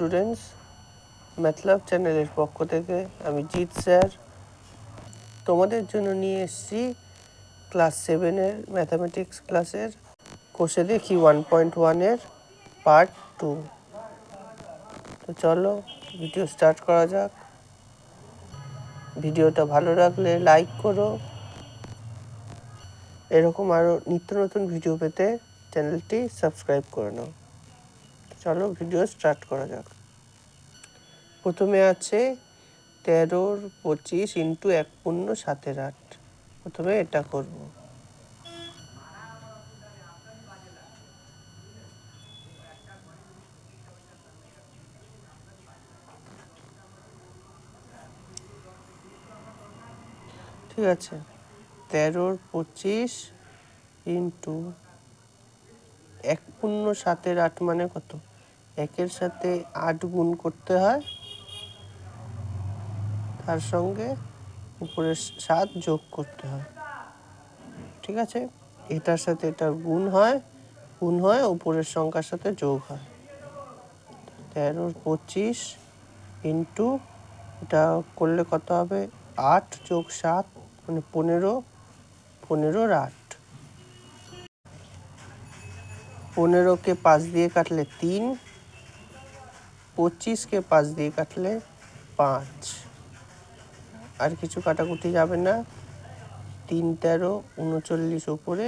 Students, ম্যাথল্যাব চ্যানেলের পক্ষ থেকে আমি জিৎ স্যার তোমাদের জন্য নিয়ে এসেছি ক্লাস 7-এর ম্যাথামেটিক্স ক্লাসের কোষে দেখি 1.1-এর পার্ট 2। তো চলো ভিডিও স্টার্ট করা যাক। ভিডিওটা ভালো লাগলে লাইক করো। এরকম আরও নিত্য নতুন ভিডিও পেতে চ্যানেলটি সাবস্ক্রাইব করে নাও। চলো ভিডিও স্টার্ট করা যাক। প্রথমে আছে 13/25 ইন্টু 1/7/8। প্রথমে এটা করব। ঠিক আছে, 13/25 ইন্টু 1/7/8 মানে কত? 1-এর সাথে 8 গুণ করতে হয়, তার সঙ্গে উপরের 7 যোগ করতে হয়। ঠিক আছে, এটার সাথে এটার গুণ হয়, উপরের সংখ্যার সাথে যোগ হয়। 13/25 ইন্টু এটা করলে কত হবে? 8 যোগ 7 মানে 15, 15/8। 15কে 5 দিয়ে কাটলে 3, 25কে 5 দিয়ে কাটলে 5। আর কিছু কাটাকুটি যাবে না। 3 13 39 উপরে,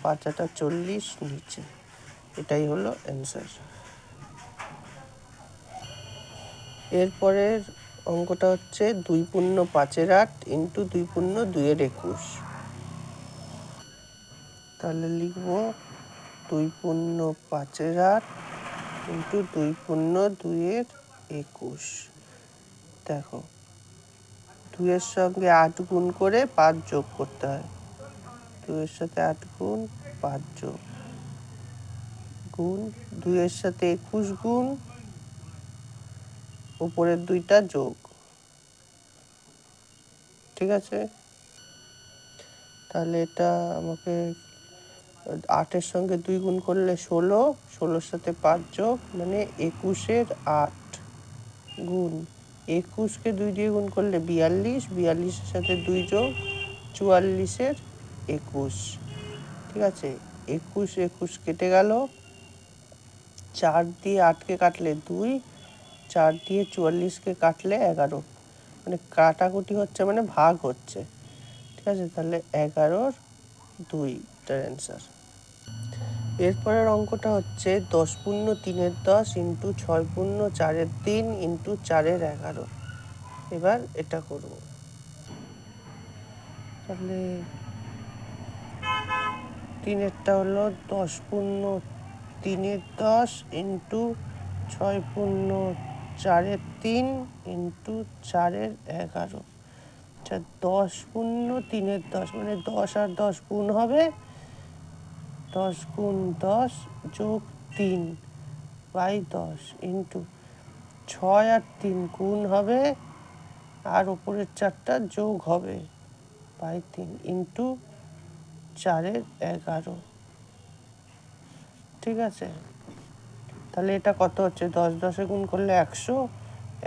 5 8 40 নিচে। এটাই হলো অ্যান্সার। এরপরের অঙ্কটা হচ্ছে 2/5/8 ইন্টু 2/2/21। তাহলে লিখব 2/5/8 ইন্টু 2/2/21। দেখো, 2-এর সঙ্গে 8 গুণ করে 5 যোগ করতে হয়। 2-এর সাথে 8 গুণ, 5 যোগ, গুণ 2-এর সাথে 21 গুণ, উপরের 2টা যোগ। ঠিক আছে, তাহলে এটা আমাকে 8-এর সঙ্গে 2 গুণ করলে 16, 16-র সাথে 5 যোগ মানে 21-এর 8 গুণ 21-কে 2 দিয়ে গুণ করলে 42, 42-এর সাথে 2 যোগ 44-এর 21। ঠিক আছে, 21 21 কেটে গেল। 4 দিয়ে 8কে কাটলে 2, 4 দিয়ে 44কে কাটলে 11। মানে কাটাকুটি হচ্ছে মানে ভাগ হচ্ছে। ঠিক আছে, তাহলে 11/2 এটার অ্যান্সার। এরপরের অঙ্কটা হচ্ছে 10/3-10 ইন্টু 6/4-3 ইন্টু 4/11। এবার এটা করব। তাহলে 3-এরটা হলো 10/3-10 ইন্টু 6/4-3 ইন্টু 4/11। আচ্ছা, 10/3-10 মানে 10 আর 10 গুণ হবে, 10 গুণ 10 যোগ 3/10 ইন্টু 6 আর 3 গুণ হবে, আর উপরের 4টা যোগ হবে 3 ইন্টু 4/11। ঠিক আছে, তাহলে এটা কত হচ্ছে? 10 10-এ গুণ করলে 100,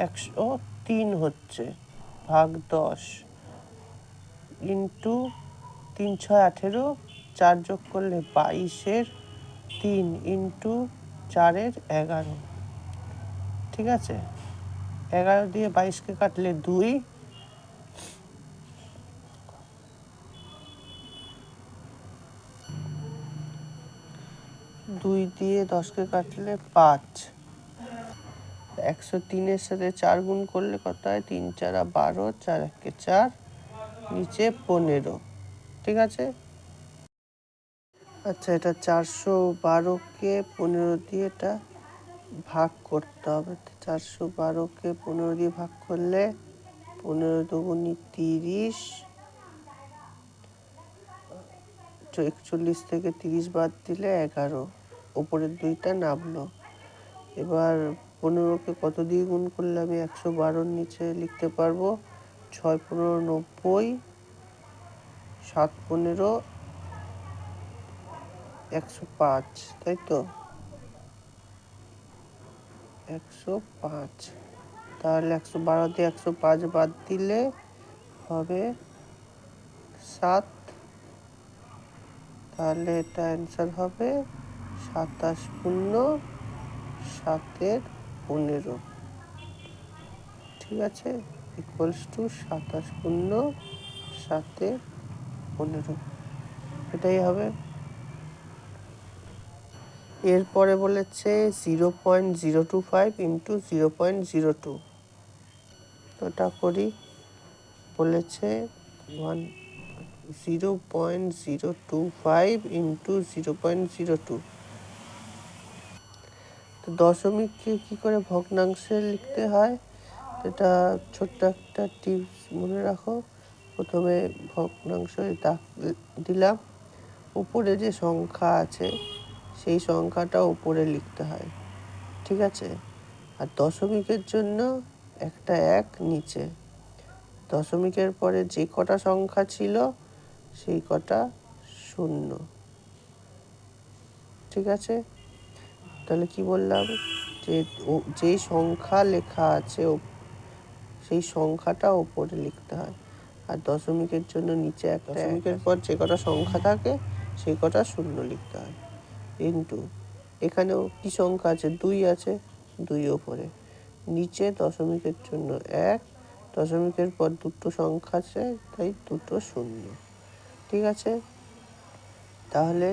103 হচ্ছে, ভাগ 10 ইন্টু 3 6 18, 4 যোগ করলে 22-এর 3 ইন্টু 4/11। ঠিক আছে, 11 দিয়ে 22কে কাটলে 2, 2 দিয়ে 10কে কাটলে 5। 103-এর সাথে 4 গুণ করলে কত হয়? 3 4 12, 4 1 4, নিচে 15। ঠিক আছে, আচ্ছা, এটা 412-কে 15 দিয়ে এটা ভাগ করতে হবে। 412-কে 15 দিয়ে ভাগ করলে 15 দুগুণে 30, 41 থেকে 30 বাদ দিলে 11, উপরের 2টা নামলো। এবার 15কে কত দিয়ে গুণ করলে আমি 112-র নিচে লিখতে পারবো? 6 15 90, 7 15 105, তাই তো? 105। তাহলে 112 দিয়ে 105 বাদ দিলে হবে 7। তাহলে এটা অ্যান্সার হবে 27 পূর্ণ 7 15। ঠিক আছে, ইকুয়ালস টু 27 পূর্ণ 7 15, এটাই হবে। এরপরে বলেছে 0.025 ইন্টু 0.02। তো এটা করি। বলেছে 0.025 ইন্টু 0.02। তো দশমিককে কী করে ভগ্নাংশে লিখতে হয়, এটা ছোট্ট একটা টিপস মনে রাখো। প্রথমে ভগ্নাংশে দাগ দিলাম, উপরে যে সংখ্যা আছে সেই সংখ্যাটা উপরে লিখতে হয়, ঠিক আছে। আর দশমিকের জন্য একটা 1 নিচে, দশমিকের পরে যে কটা সংখ্যা ছিল সেই কটা 0, ঠিক আছে। তাহলে কি বললাম, যে যেই সংখ্যা লেখা আছে সেই সংখ্যাটা ওপরে লিখতে হয়। আর দশমিকের জন্য নিচে একটা, দশমিকের পর যে কটা সংখ্যা থাকে সেই কটা 0 লিখতে হয়। কিন্তু এখানেও কি সংখ্যা আছে, 2 আছে, 2 ওপরে, নিচে দশমিকের জন্য 1, দশমিকের পর দুটো সংখ্যা আছে তাই দুটো 0, ঠিক আছে। তাহলে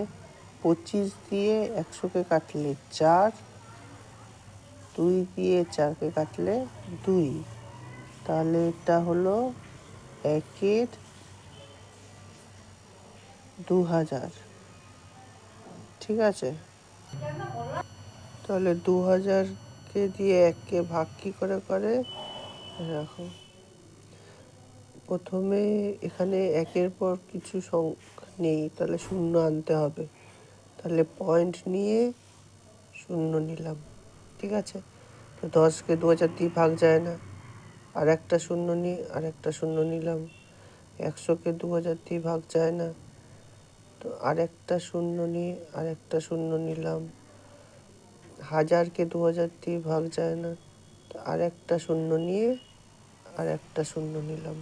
25 দিয়ে 100কে কাটলে 4, 2 দিয়ে 4কে কাটলে 2, তাহলে এটা হলো 1-এর 2000, ঠিক আছে। তাহলে 2000কে দিয়ে 1কে ভাগ কী করে করে, দেখো প্রথমে এখানে 1-এর পর কিছু সংখ্যা নেই, তাহলে 0 আনতে হবে। তাহলে পয়েন্ট নিয়ে 0 নিলাম, ঠিক আছে। তো 10কে 2000 দিয়ে ভাগ যায় না, আর একটা 0 নিয়ে আর একটা 0 নিলাম। 100কে 2000 দিয়ে ভাগ যায় না, তো আর একটা 0 নিয়ে আর একটা 0 নিলাম। 1000কে 2000 দিয়ে ভাগ যায় না, তো আর একটা 0 নিয়ে আর একটা 0 নিলাম।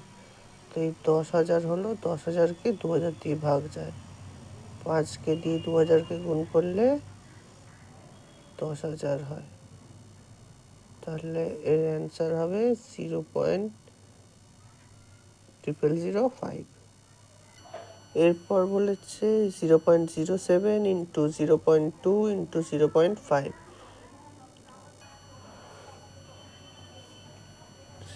তো এই 10,000 হলো, 10,000কে 2000 দিয়ে ভাগ যায়। 5কে দিয়ে 2000কে গুণ করলে 10,000 হয়। তাহলে এর অ্যান্সার হবে 0.0005। এরপর বলেছে 0.07 ইন্টু 0.2 ইন্টু 0.5।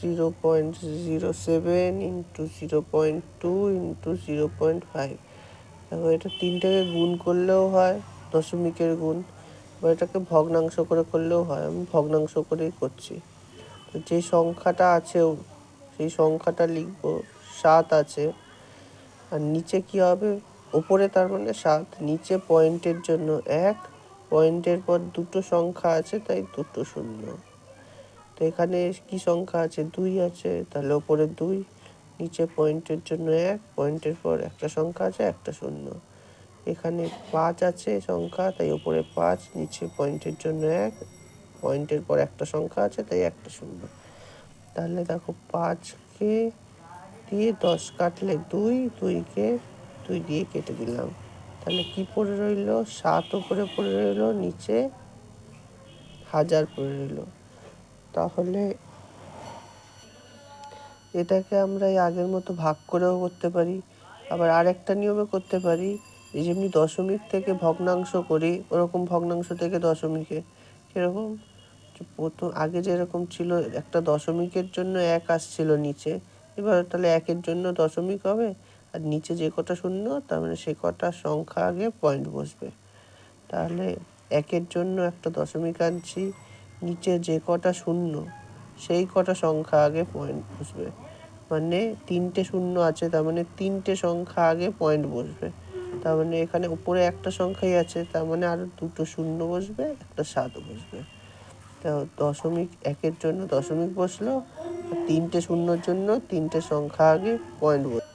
0.07 into 0.2 into 0.5। দেখো এটা 3টাকে গুণ করলেও হয়, দশমিকের গুণ, বা এটাকে ভগ্নাংশ করে করলেও হয়। আমি ভগ্নাংশ করেই করছি। তো যে সংখ্যাটা আছে সেই সংখ্যাটা লিখবো, 7 আছে। আর নিচে কি হবে, ওপরে তার মানে 7, নিচে পয়েন্টের জন্য 1, পয়েন্টের পর দুটো সংখ্যা আছে তাই দুটো 0। তো এখানে কি সংখ্যা আছে, 2 আছে, তাহলে ওপরে 2, নিচে পয়েন্টের জন্য 1, পয়েন্টের পর একটা সংখ্যা আছে একটা 0। এখানে 5 আছে সংখ্যা, তাই ওপরে 5, নিচে পয়েন্টের জন্য 1, পয়েন্টের পর একটা সংখ্যা আছে তাই একটা 0। তাহলে দেখো 5কে দিয়ে 10 কাটলে 2, 2কে 2 দিয়ে কেটে দিলাম। তাহলে কি পড়ে রইল, 7 ওপরে পড়ে রইল, নিচে 1000 পড়ে রইল। তাহলে এটাকে আমরা এই আগের মতো ভাগ করেও করতে পারি, আবার আরেকটা নিয়মে করতে পারি, যেমনি দশমিক থেকে ভগ্নাংশ করি ওরকম ভগ্নাংশ থেকে দশমিকে। কীরকম, প্রথম আগে যেরকম ছিল একটা দশমিকের জন্য 1 আসছিল নিচে, এবার তাহলে 1-এর জন্য দশমিক হবে, আর নিচে যে কটা 0 তার মানে সে কটা সংখ্যা আগে পয়েন্ট বসবে। তাহলে 1-এর জন্য একটা দশমিক আনছি, নিচে যে কটা 0 সেই কটা সংখ্যা আগে পয়েন্ট বসবে। মানে 3টে 0 আছে, তার মানে 3টে সংখ্যা আগে পয়েন্ট বসবে। তার মানে এখানে উপরে একটা সংখ্যাই আছে, তার মানে আরও দুটো 0 বসবে, একটা 7 বসবে। তো দশমিক 1-এর জন্য দশমিক বসলো, আর 3টে 0-র জন্য 3টে সংখ্যা আগে পয়েন্ট বসবে।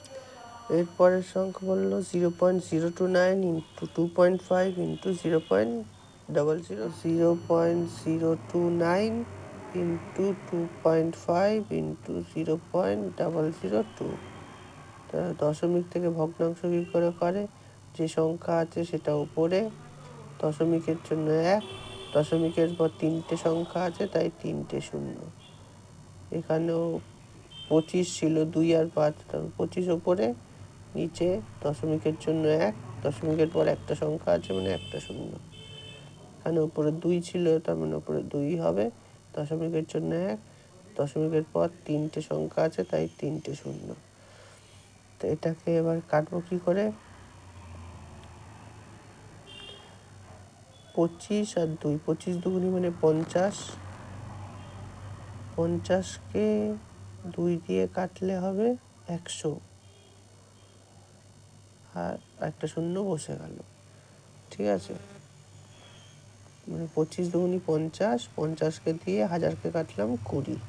এরপরের সংখ্যা বললো 0.029 ইন্টু 2.5 ইন্টু 0.2। 0.029 into 2.5 into 0.002। তাহলে দশমিক থেকে ভগ্নাংশ কী করে, যে সংখ্যা আছে সেটা উপরে, দশমিকের জন্য 1, দশমিকের পর 3টে সংখ্যা আছে তাই 3টে শূন্য। এখানেও 25 ছিল, 2 আর 5, তারপর 25 ওপরে, নিচে দশমিকের জন্য 1, দশমিকের পর একটা সংখ্যা আছে মানে একটা শূন্য। এখানে উপরে 2 ছিল, তার মানে উপরে 2 হবে, দশমিকের জন্য 1, দশমিকের পর 3টে সংখ্যা আছে তাই 3টে শূন্য। তো এটাকে এবার কাটবো কী করে, 25 আর 2, 25 দুগুনি মানে 50, 50কে 2 দিয়ে কাটলে হবে 100, আর একটা শূন্য বসে গেল। ঠিক আছে, মানে 25 দুগুনি 50, 50কে দিয়ে 1000কে কাটলাম 20,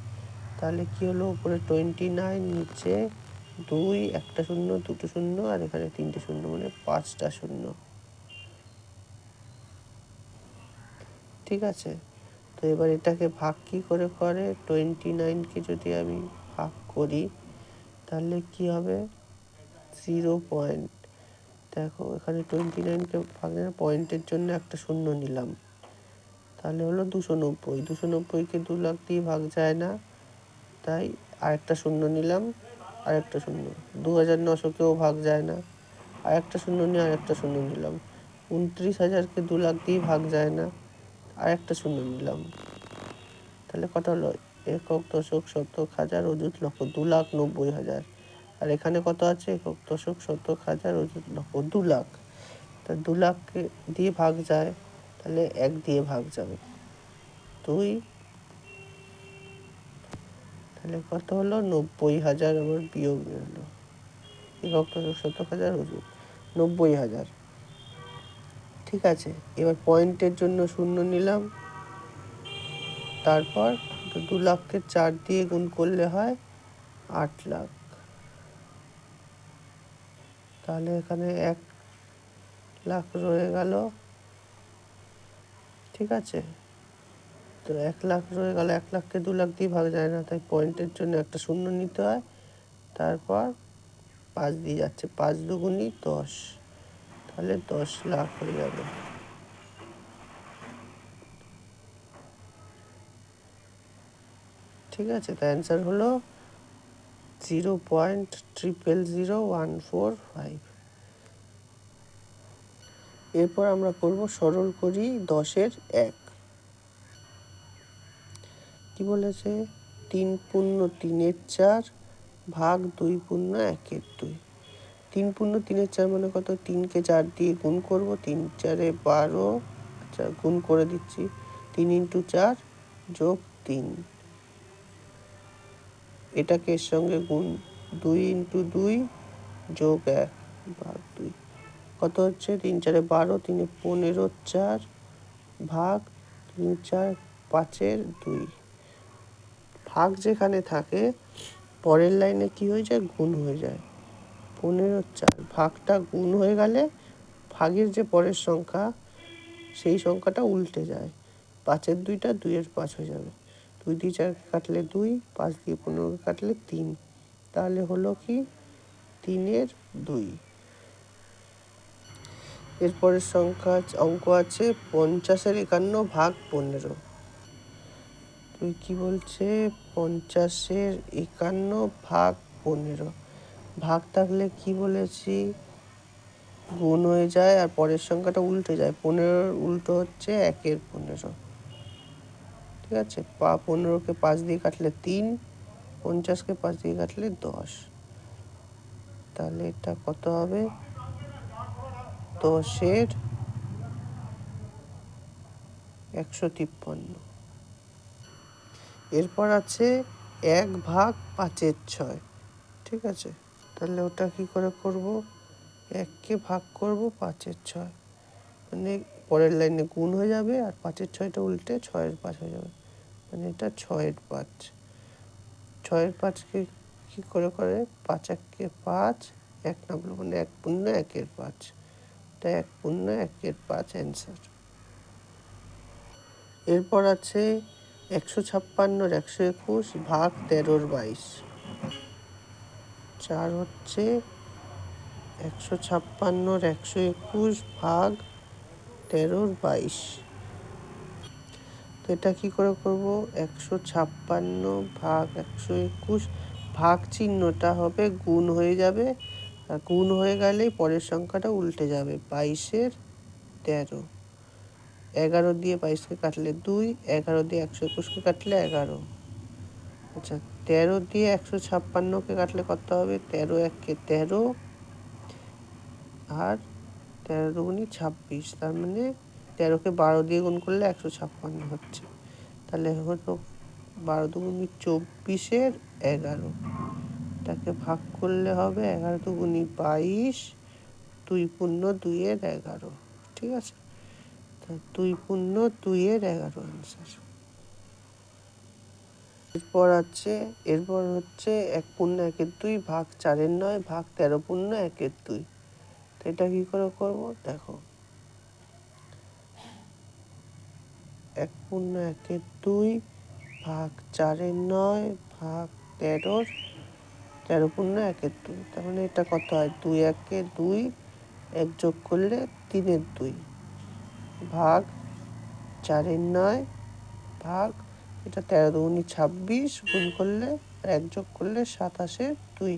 তাহলে কি হলো, উপরে 29, নিচে 2, একটা শূন্য, দুটো শূন্য, আর এখানে 3টে শূন্য মানে 5টা শূন্য। ঠিক আছে, তো এবার এটাকে ভাগ কী করে, 29কে যদি আমি ভাগ করি তাহলে কি হবে, 0 পয়েন্ট, দেখো এখানে 29কে ভাগে পয়েন্টের জন্য একটা শূন্য নিলাম, তাহলে হলো 290, 290কে 2 লাখ দিয়ে ভাগ যায় না, তাই আরেকটা শূন্য নিলাম, আরেকটা শূন্য, 2900কেও ভাগ যায় না, আরেকটা শূন্য নিয়ে আরেকটা শূন্য নিলাম, 29,000কে 2 লাখ দিয়ে ভাগ যায় না, আরেকটা শূন্য নিলাম, তাহলে কত হলো, একক, দশক, শতক, হাজার, অযুত, লক্ষ, 2,90,000। আর এখানে কত আছে, একক, দশক, শতক, হাজার, অযুত, লক্ষ, 2 লাখ। তা 2 লাখকে দিয়ে ভাগ যায়, তাহলে 1 দিয়ে ভাগ যাবে, 2, তাহলে কত হলো, 90,000 আমার বিয়োগ বেরোলো, একক, দশক, শতক, হাজার, অযুত, 90,000। ঠিক আছে, এবার পয়েন্টের জন্য শূন্য নিলাম, তারপর 2 লাখকে 4 দিয়ে গুণ করলে হয় 8 লাখ, তাহলে এখানে 1 লাখ রয়ে গেল। ঠিক আছে, তো 1 লাখ রয়ে গেল, 1 লাখকে 2 লাখ দিয়ে ভাগ যায় না, তাই পয়েন্টের জন্য একটা শূন্য নিতে হয়, তারপর 5 দিয়ে যাচ্ছে, 5 দুগুনি 10, তাহলে 10 লাখ হয়ে যাবে। ঠিক আছে, তাই অ্যান্সার হলো 0.000145। এরপর আমরা করব সরল করি 10-এর 1। কি বলেছে, 3 পূর্ণ 3-এর 4 ভাগ 2 পূর্ণ 1-এর 2। 3 পূর্ণ 3-এর 4 মানে কত, 3কে 4 দিয়ে গুণ করব, 3 4-এ 12, আচ্ছা গুণ করে দিচ্ছি, 3 ইন্টু 4 যোগ 3, এটাকে এর সঙ্গে গুণ, 2 ইন্টু 2 যোগ 1 ভাগ 2, কত হচ্ছে, 3 4-এ 12, 3-এ 15, 4 ভাগ 3 4 5-এর 2। ভাগ যেখানে থাকে পরের লাইনে কি হয়ে যায়, গুণ হয়ে যায়, 15 4, ভাগটা গুণ হয়ে গেলে ভাগের যে পরের সংখ্যা সেই সংখ্যাটা উল্টে যায়, 5-এর 2টা 2-এর 5 হয়ে যাবে, 2 দিয়ে 4 কাটলে 2, 5 দিয়ে 15 কাটলে 3, তাহলে হলো কি 3-এর 2। এরপরের সংখ্যা অঙ্ক আছে 50-এর 51 ভাগ 15। তুই কি বলছে, 50-এর 51 ভাগ 15, ভাগ থাকলে কি বলেছি, গুণ হয়ে যায় আর পরের সংখ্যাটা উল্টে যায়, 15-র উল্টো হচ্ছে 1-এর 15। ঠিক আছে, 15কে 5 দিয়ে কাটলে 3, 50কে 5 দিয়ে কাটলে 10, তাহলে এটা কত হবে, 10-এর 153। এরপর আছে 1 ভাগ 5-এর 6। ঠিক আছে, তাহলে ওটা কি করে করব, 1কে ভাগ করব 5-এর 6, মানে পরের লাইনে গুণ হয়ে যাবে আর 5-এর 6টা উল্টে 6-এর 5 হয়ে যাবে, মানে এটা 6-এর 5। 6-এর 5কে কী করে, 5 1-কে 5, 1 না বলবো, মানে 1 পূর্ণ 1-এর 5, তাই 1 পূর্ণ 1-এর 5 অ্যান্সার। এরপর আছে 156 121 ভাগ 13 22। 4 হচ্ছে 156 121 ভাগ 13 22। তো এটা কী করে করব? 156 ভাগ 121, ভাগ চিহ্নটা হবে গুণ হয়ে যাবে, আর গুণ হয়ে গেলেই পরের সংখ্যাটা উল্টে যাবে। 22-এর 13, 11 দিয়ে 22কে কাটলে 2, 11 দিয়ে 121কে কাটলে 11। আচ্ছা, 13 দিয়ে 156কে কাটলে কত হবে? 13 1-কে 13, আর 13 দুগুণি 26, তার মানে 13কে 12 দিয়ে গুণ করলে 156 হচ্ছে। তাহলে হলো 12 দুগুণি 24-এর 11। এটাকে ভাগ করলে হবে 11 দুগুণি 22, 2 পূর্ণ 2-এর 11। ঠিক আছে, তা 2 পূর্ণ 2-এর 11 অ্যান্সার। এরপর হচ্ছে 1 পূর্ণ 1-এর 2 ভাগ 4-এর 9 ভাগ 13 পূর্ণ 1-এর 2। তো এটা কী করে করবো দেখো। 1 পূর্ণ 1-এর 2 ভাগ 4-এর 9 ভাগ 13 পূর্ণ 1-এর 2। তার মানে এটা কত হয়? 2 1-এ 2, 1 যোগ করলে 3-এর 2 ভাগ 4-এর 9 ভাগ, এটা 13 দুগুণি 26 গুণ করলে আর 1 যোগ করলে 27-এর 2।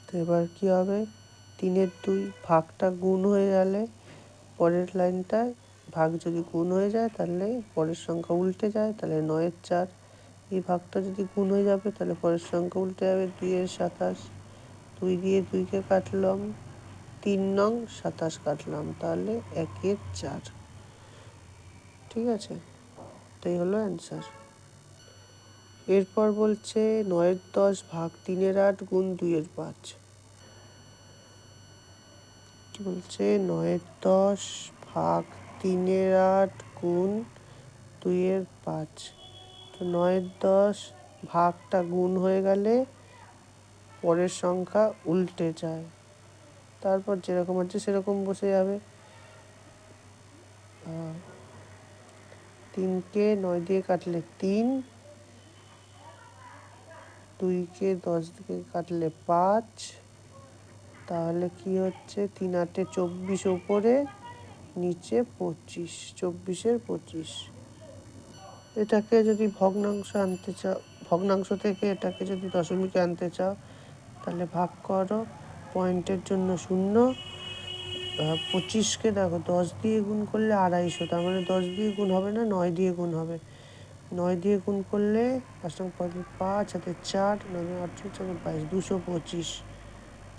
তো এবার কী হবে? 3-এর 2 ভাগটা গুণ হয়ে গেলে পরের লাইনটায় ভাগ যদি গুণ হয়ে যায় তাহলে পরের সংখ্যা উল্টে যায়, তাহলে 9-এর 4। এই ভাগটা যদি গুণ হয়ে যাবে তাহলে পরের সংখ্যা উল্টে যাবে, 2-এর 27। 2 দিয়ে 2কে কাটলাম, 3 নং 27 কাটলাম, তাহলে 1-এর 4। ঠিক আছে, এটাই হলো অ্যান্সার। এরপর বলছে 9-এর 10 ভাগ 3-এর 8 গুণ 2-এর 5। কি বলছে? 9-এর 10 ভাগ 3-এর 8 গুণ 2-এর 5। তো 9-এর 10 ভাগটা গুণ হয়ে গেলে পরের সংখ্যা উল্টে যায়, তারপর যেরকম আছে সেরকম বসে যাবে। 3কে 9 দিয়ে কাটলে 3, 2কে 10 দিয়ে কাটলে 5, তাহলে কি হচ্ছে? 3 8-এ 24 ওপরে, নিচে 25, 24-এর 25। এটাকে যদি ভগ্নাংশ আনতে চাও, ভগ্নাংশ থেকে এটাকে যদি দশমিকে আনতে চাও তাহলে ভাগ করো, পয়েন্টের জন্য 0। 25কে দেখো 10 দিয়ে গুণ করলে 250, তার মানে 10 দিয়ে গুণ হবে না, 9 দিয়ে গুণ হবে। 9 দিয়ে গুণ করলে 5 5 হাতে 4, 9 18 4 22, 225,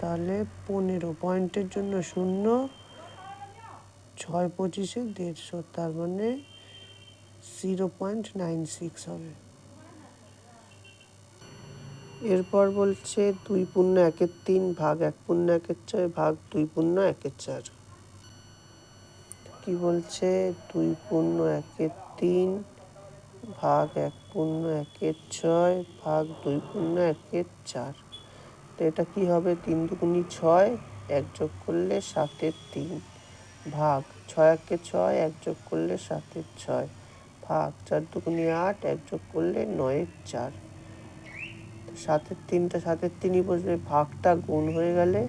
তাহলে 15, পয়েন্টের জন্য 0, 6 25-এ 150, তার মানে 0.96 হবে। এরপর বলছে 2 পূর্ণ 1-এর 3 ভাগ 1 পূর্ণ 1-এর 6 ভাগ 2 পূর্ণ 1-এর 4। কি বলছে? 2 পূর্ণ 1-এর 3 ভাগ 1 পূর্ণ 1-এর 6 ভাগ 2 পূর্ণ 1-এর 4। তো এটা কি হবে? 3 দুগুণি 6, 1 যোগ করলে 7-এর 3 ভাগ 6 1-এ 6, 1 যোগ করলে 7-এর 6 ভাগ 4 দুগুণি 8, 1 যোগ করলে 9-এর 4। 7-এর 3টা 7-এর 3ই বসবে, ভাগটা গুণ হয়ে গেলে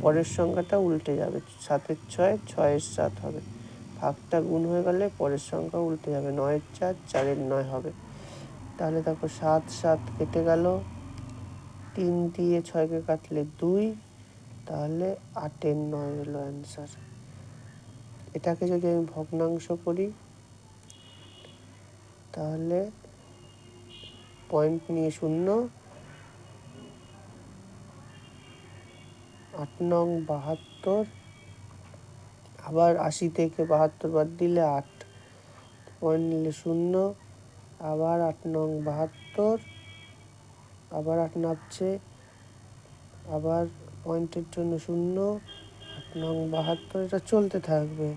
পরের সংখ্যাটা উল্টে যাবে। 7-এর 6 6-এর 7 হবে, ভাগটা গুণ হয়ে গেলে পরের সংখ্যা উল্টে যাবে, 9-এর 4 4-এর 9 হবে। তাহলে দেখো 7 7 কেটে গেল, 3 দিয়ে 6কে কাটলে 2, তাহলে 8-এর 9 হলো অ্যান্সার। এটাকে যদি আমি ভগ্নাংশ করি তাহলে পয়েন্ট নিয়ে 0, 8 নং 72, আবার 80 থেকে 72 বাদ দিলে 8, পয়েন্ট নিলে 0, আবার 8 নং 72, আবার 8 নামছে, আবার পয়েন্টের জন্য 0, 8 নং 72, এটা চলতে থাকবে।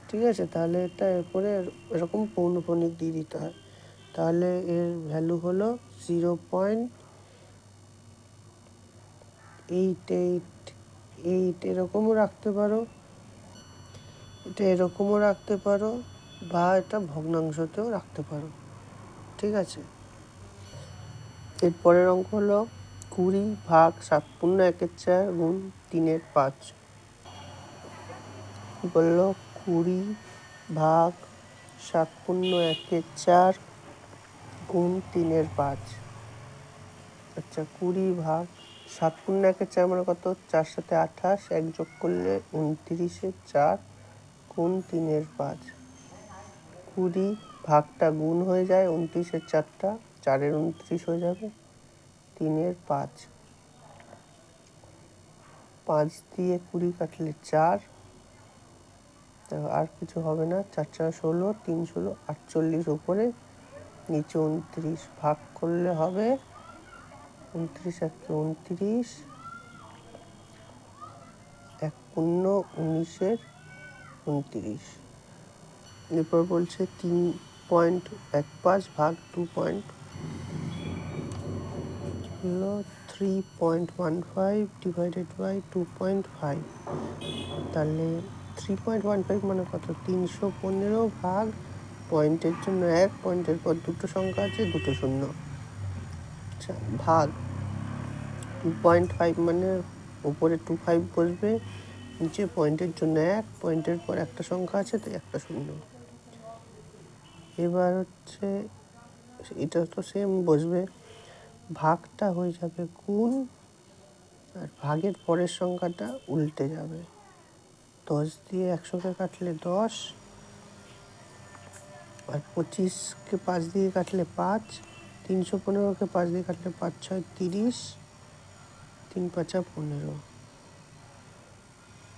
ঠিক আছে, তাহলে এটা এরপরে এরকম পৌনঃপুনিক দিয়ে দিতে হয়। তাহলে এর ভ্যালু হলো 0.888, এরকমও রাখতে পারো। এটা এরকমও রাখতে পারো বা এটা ভগ্নাংশতেও রাখতে পারো, ঠিক আছে। এরপরের অঙ্ক হলো 20 ভাগ 7/1/4 গুণ 3/5। কি বললো? 20 ভাগ 7/1/4 গুণ 3/5। আচ্ছা, 20 ভাগ 7/1/4 মানে কত? 4 সাথে 28, 1 যোগ করলে 29/4 গুণ 3/5। 20 ভাগটা গুণ হয়ে যায়, 29/4টা 4-এর 29 হয়ে যাবে, 3/5। 5 দিয়ে 20 কাটলে 4, আর কিছু হবে না। 4 × 16, 3 × 16 48, উপরে নিচে 29, ভাগ করলে হবে 29 × 29, 1/19 এরপর বলছে 3.15 ভাগ 3.15 ডিভাইডেড বাই 2.5। তাহলে 3.15 মানে কত? 315 ভাগ, পয়েন্টের জন্য 1, পয়েন্টের পর দুটো সংখ্যা আছে, দুটো শূন্য। আচ্ছা, ভাগ 2.5 মানে উপরে 25 বসবে, নিচে পয়েন্টের জন্য 1, পয়েন্টের পর একটা সংখ্যা আছে, তাই একটা শূন্য। এবার হচ্ছে এটা তো সেম বসবে, ভাগটা হয়ে যাবে গুণ, আর ভাগের পরের সংখ্যাটা উল্টে যাবে। 10 দিয়ে 100কে কাটলে 10, আর 25কে 5 দিয়ে কাটলে 5, 315কে 5 দিয়ে কাটলে 5 × 6 = 30, 3 × 5 = 15।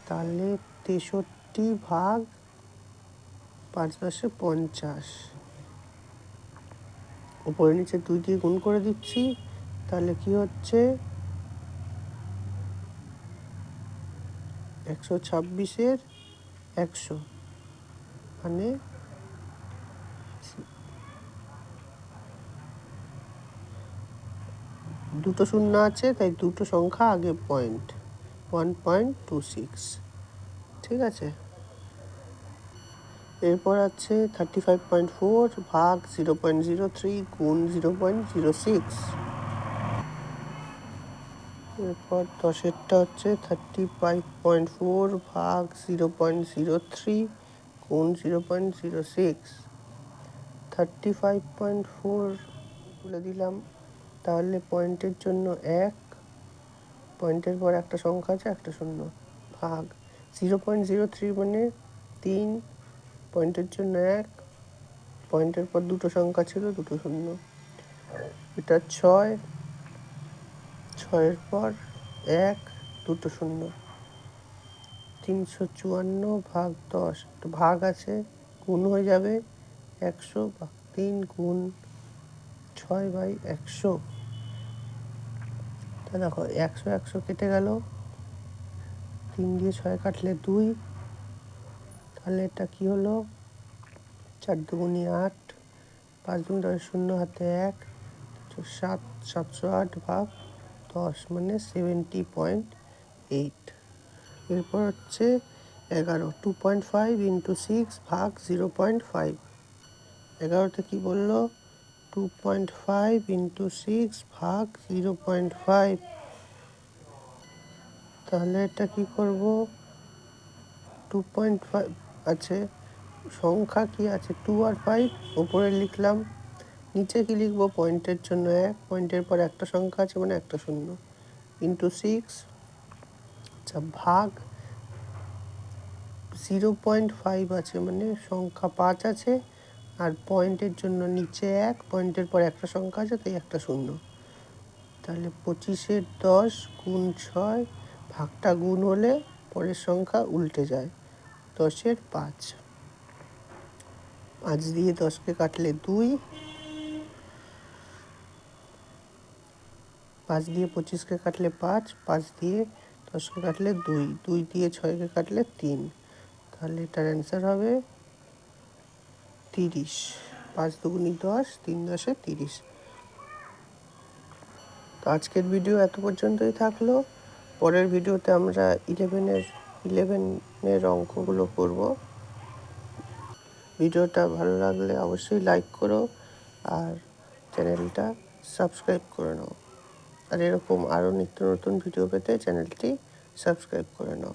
তাহলে 63 ভাগ 5 × 10 = 50। উপরে নিচে 2 দিয়ে গুণ করে দিচ্ছি, তাহলে কি হচ্ছে? 126-এর 100, মানে দুটো শূন্য আছে, তাই দুটো সংখ্যা আগে পয়েন্ট, 1.26, ঠিক আছে। এরপর আছে 35.4 ভাগ 0.03 গুণ 0.06। এরপর 10-এরটা হচ্ছে 35.4 ভাগ 0.03 গুণ 0.06। 35.4 বলে দিলাম, তাহলে পয়েন্টের জন্য 1, পয়েন্টের পর একটা সংখ্যা আছে, একটা শূন্য, ভাগ 0.03 মানে 3, পয়েন্টের জন্য 1, পয়েন্টের পর দুটো সংখ্যা ছিল, দুটো শূন্য, এটা 6, 6-এর পর 1, দুটো শূন্য, 354 ভাগ 10, একটু ভাগ আছে, গুণ হয়ে যাবে 100 ভাগ 3 গুণ 6/100। তা দেখো 100 100 কেটে গেল, 3 দিয়ে 6 কাটলে 2, তাহলে এটা কি হলো? 4 দুগুণে 8, 5 দুগুণে 10, 0 হাতে 1, 7, 708 ভাগ 10 মানে 70.8। এরপর হচ্ছে 11, 2.5 × 6 ভাগ 0.5। 11তে কি বললো? 2.5 × 6 ভাগ 0.5। তাহলে এটা কি করব? 2.5 আছে, সংখ্যা কি আছে? 2 আর 5, উপরে লিখলাম, নিচে কি লিখবো? পয়েন্টের জন্য 1, পয়েন্টের পর একটা সংখ্যা আছে, মানে একটা শূন্য, ইন্টু 6। আচ্ছা, ভাগ 0.5 আছে, মানে সংখ্যা 5 আছে, আর পয়েন্টের জন্য নিচে 1, পয়েন্টের পর একটা সংখ্যা আছে, তাই একটা শূন্য। তাহলে 25-এর 10 গুণ 6, ভাগটা গুণ হলে পরের সংখ্যা উল্টে যায়, 10-এর 5। 5 দিয়ে 10কে কাটলে 2, 5 দিয়ে 25কে কাটলে 5, 5 দিয়ে 10কে কাটলে 2, 2 দিয়ে 6কে কাটলে 3। তাহলে এটার অ্যান্সার হবে 30। 5 দুগুণে 10, 3 × 10 = 30। তো আজকের ভিডিও এত পর্যন্তই থাকলো। পরের ভিডিওতে আমরা 11-এর অঙ্কগুলো করব। ভিডিওটা ভালো লাগলে অবশ্যই লাইক করো আর চ্যানেলটা সাবস্ক্রাইব করে নাও। আর এরকম আরও নিত্য নতুন ভিডিও পেতে চ্যানেলটি সাবস্ক্রাইব করে নাও।